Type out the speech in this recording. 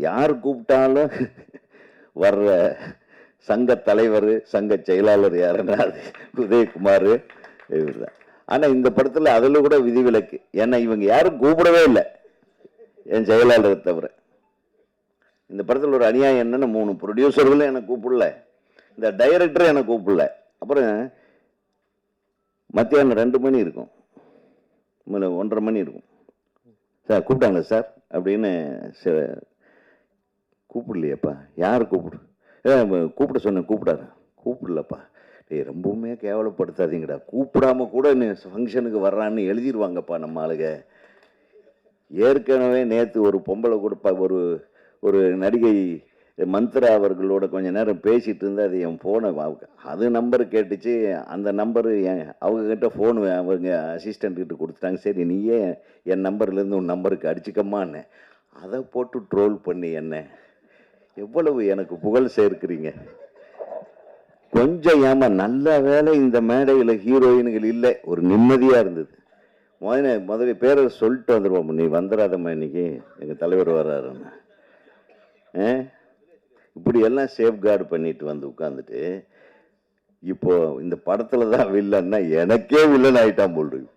யார் கூப்பிட்டாலும் வர்ற சங்க தலைவர் சங்க செயலாளர் யாருன்னா அது உதயகுமார் இவர் தான். ஆனால் இந்த படத்தில் அதில் கூட விதிவிலக்கு. ஏன்னா இவங்க யாரும் கூப்பிடவே இல்லை என் செயலாளரை தவிர. இந்த படத்தில் ஒரு அநியாயம் என்னன்னு 3 ப்ரொடியூசர்களும் என்னை கூப்பிடல, இந்த டைரக்டரும் என்னை கூப்பிடல. அப்புறம் மத்தியானம் 2 மணி இருக்கும், 1:30 மணி இருக்கும். சார் கூப்பிட்டாங்களா சார் அப்படின்னு. கூப்பிடலையப்பா. யார் கூப்பிட சொன்னேன். கூப்பிடலப்பா. டேய் ரொம்பவுமே கேவலப்படுத்தாதீங்கடா, கூப்பிடாம கூட ஃபங்க்ஷனுக்கு வர்றான்னு எழுதிடுவாங்கப்பா நம்ம ஆளுங்க. ஏற்கனவே நேற்று ஒரு பொம்பளை கொடுப்பா, ஒரு நடிகை மந்த்ரா அவர்களோட கொஞ்ச நேரம் பேசிகிட்டு இருந்து அது என் ஃபோனை அது நம்பர் கேட்டுச்சு. அந்த நம்பரு அவங்கக்கிட்ட ஃபோனு அவங்க அசிஸ்டண்ட்கிட்ட கொடுத்துட்டாங்க. சரி நீயே என் நம்பர்லேருந்து உன் நம்பருக்கு அடிச்சுக்கம்மான்னு அதை போட்டு ட்ரோல் பண்ணி என்ன எவ்வளவு எனக்கு புகழ் சேர்க்கிறீங்க. கொஞ்சம் நல்ல வேலை இந்த மேடையில் ஹீரோயின்கள் இல்லை, ஒரு நிம்மதியாக இருந்தது. முதல்ல பேரை சொல்லிட்டு வந்துடுவோம், நீ வந்துடாதம்மா இன்னைக்கு எங்கள் தலைவர் வர்றாருன்னு. இப்படி எல்லாம் சேஃப்கார்டு பண்ணிட்டு வந்து உட்காந்துட்டு இப்போ இந்த படத்தில் தான் வில்லன்னா எனக்கே வில்லன் ஆகிட்டான் போல் இருக்கு.